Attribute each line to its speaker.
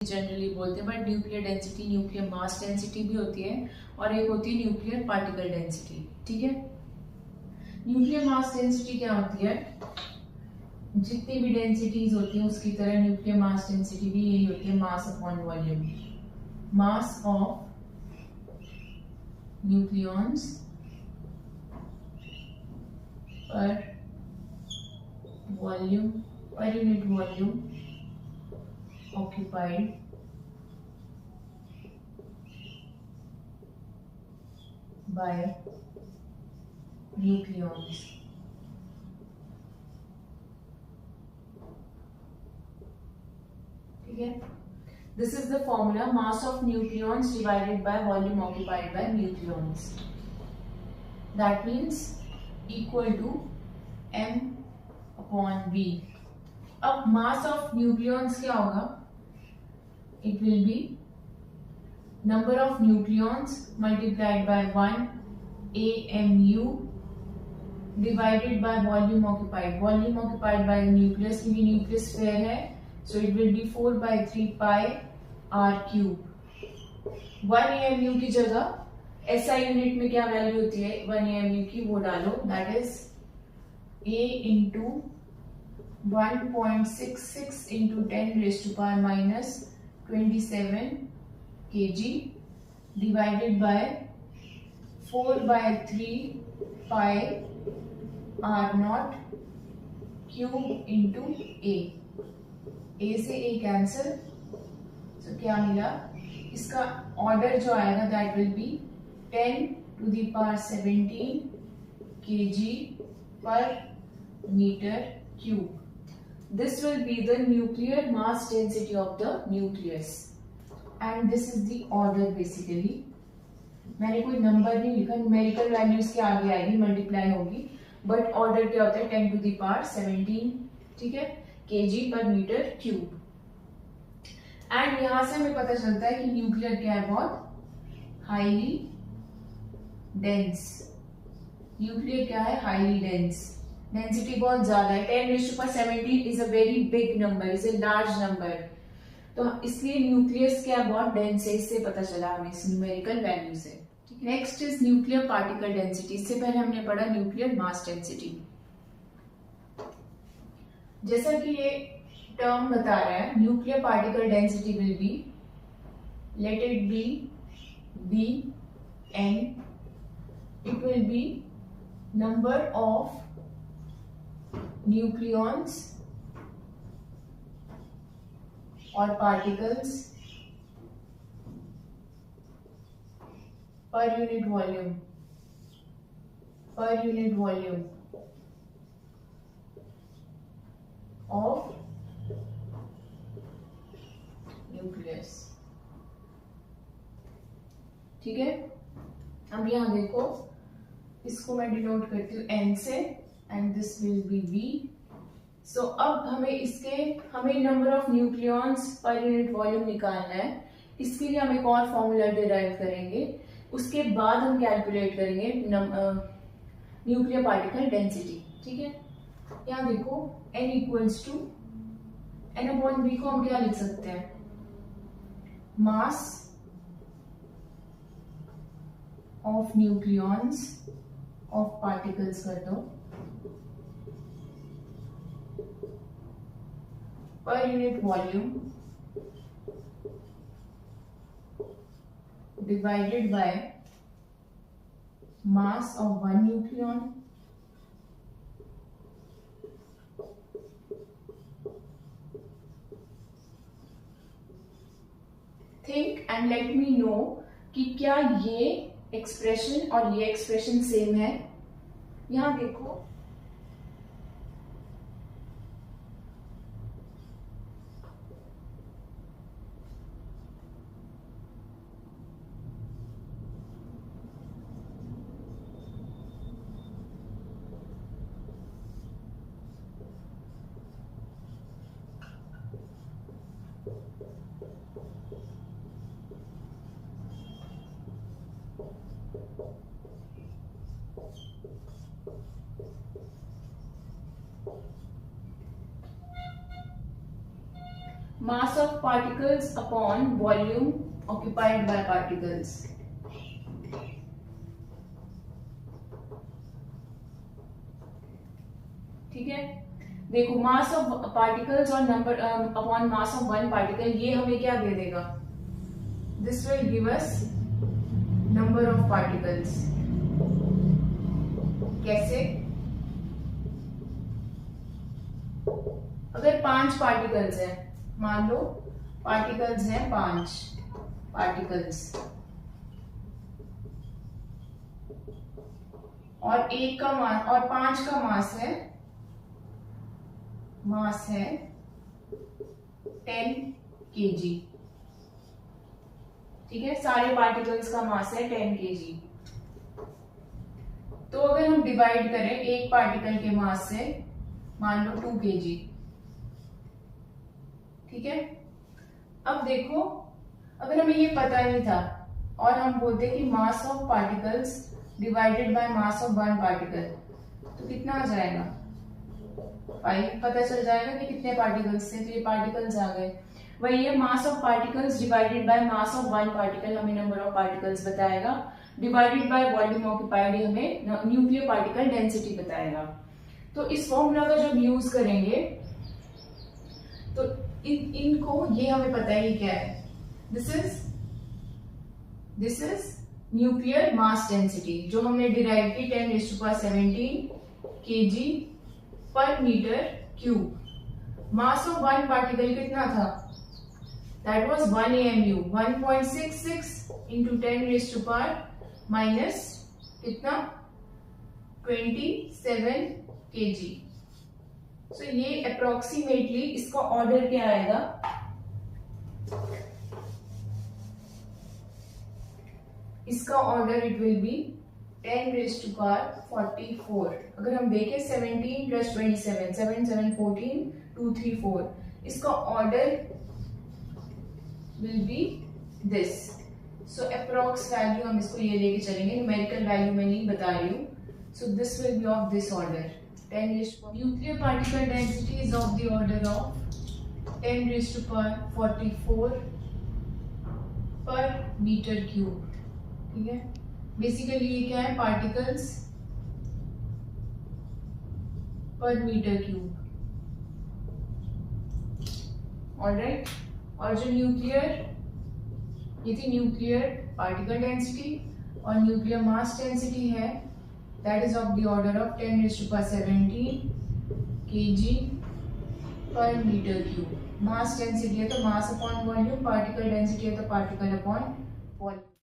Speaker 1: Generally बोलते हैं, but nuclear density nuclear mass density भी होती है और एक होती है न्यूक्लियर पार्टिकल डेंसिटी। ठीक है, न्यूक्लियर मास डेंसिटी क्या होती है, जितनी भी डेंसिटीज होती है उसकी तरह न्यूक्लियर मास डेंसिटी भी यही होती है, mass upon volume. Mass of nucleons per volume, per unit volume occupied by nucleons। ठीक है, this is the formula, mass of nucleons divided by volume occupied by nucleons, that means equal to m upon v। अब mass of nucleons क्या होगा, it will be number of nucleons multiplied by 1 AMU divided by volume occupied। volume occupied by nucleus, क्योंकि nucleus sphere है, so it will be 4 by 3 pi r cube। 1 AMU की जगह SI unit में क्या value होती है 1 AMU की, वो डालो, that is A into 1.66 into 10 raised to power minus 27 kg divided by 4 by 3 pi r naught cube into a। a से a कैंसिल, तो क्या मिला, इसका ऑर्डर जो आएगा that will be 10 to the power 17 kg per meter cube। This will be the nuclear mass density of the nucleus and this is the order basically। मैंने कोई number नहीं लिखा, न्यूमेरिकल वैल्यूज के आगे आएगी, मल्टीप्लाई होगी, बट ऑर्डर क्या होता है 10 to the power 17, ठीक है, kg per meter cube। And यहां से हमें पता चलता है कि न्यूक्लियर क्या है, बहुत हाईली डेंस। न्यूक्लियर क्या है, हाईली डेंस, डेंसिटी बहुत ज्यादा है। 10 raised to power 17 is a very big number, is a large number, तो इसलिए न्यूक्लियस क्या बहुत डेंस है, इससे पता चला हमें इस न्यूमेरिकल वैल्यू से। Next is nuclear particle density. इससे पहले हमने पढ़ा न्यूक्लियर मास डेंसिटी। जैसा कि ये टर्म बता रहा है, nuclear particle density will be, let it be be n, it will be number of nucleons or particles per unit volume, per unit volume of nucleus। ठीक है, अब यहां देखो, इसको मैं डिनोट करती हूँ n से, and this will be V। so अब हमें नंबर ऑफ न्यूक्लियॉन्स पर यूनिट वॉल्यूम निकालना है। इसके लिए हम एक और फॉर्मूला डिराइव करेंगे, उसके बाद हम कैलकुलेट करेंगे न्यूक्लियर पार्टिकल डेंसिटी। ठीक है, यहाँ देखो n equals to n upon v को हम क्या लिख सकते हैं, mass of nucleons of particles कर दो per unit volume divided by mass of one nucleon think and let me know कि क्या ये एक्सप्रेशन और ये एक्सप्रेशन सेम है। यहां देखो, particles upon volume occupied by particles. ठीक है, देखो मास ऑफ पार्टिकल्स और number upon mass of one particle, ये हमें क्या दे देगा? This will give us number of particles. कैसे? अगर 5 पार्टिकल्स हैं, मान लो पार्टिकल्स हैं 5 पार्टिकल्स, और 1 का मास और 5 का मास है 10 kg. ठीक है, सारे पार्टिकल्स का मास है 10 kg. तो अगर हम डिवाइड करें एक पार्टिकल के मास से, मान लो 2 kg. ठीक है, अब देखो अगर हमें ये पता नहीं था और हम बोलते कि mass of particles divided by mass of one particle, तो कितना आ जाएगा? 5. पता चल जाएगा कि कितने पार्टिकल्स थे, तो ये पार्टिकल्स आ गए. वही है, mass of particles divided by mass of one particle हमें नंबर ऑफ पार्टिकल्स बताएगा. डिवाइडेड बाय वॉल्यूम ऑक्यूपाइड हमें न्यूक्लियर पार्टिकल डेंसिटी बताएगा. तो इस फॉर्मूला का जब यूज करेंगे तो इनको ये हमें पता है ये क्या है. This is nuclear mass density जो हमने डिराइव की 10⁻17 kg पर metre cube. Mass of one particle कितना था? That was 1 AMU. 1.66 इंटू 10⁻⁻, कितना? 27 kg. सो ये अप्रोक्सीमेटली इसका ऑर्डर क्या आएगा? इसका ऑर्डर इट विल बी 10⁻44. अगर हम देखें 17 + 27, 7 7 14, 2 3 4, इसका order will be this. So approx value हम इसको ये लेके चलेंगे, न्यूमेरिकल वैल्यू मैं नहीं बता रही हूँ. So this will be of this order 10⁻. Nuclear particle density is of the order of 10⁻44 पर मीटर क्यूब. ठीक है, बेसिकली ये क्या है? पार्टिकल्स पर मीटर क्यूब. ऑलराइट, और जो न्यूक्लियर, ये थी न्यूक्लियर पार्टिकल डेंसिटी, और न्यूक्लियर मास डेंसिटी है that is of the order of 10⁻17 kg पर मीटर क्यूब. मास डेंसिटी है तो मास अपॉन वॉल्यूम, पार्टिकल डेंसिटी है तो पार्टिकल अपॉन वॉल्यूम.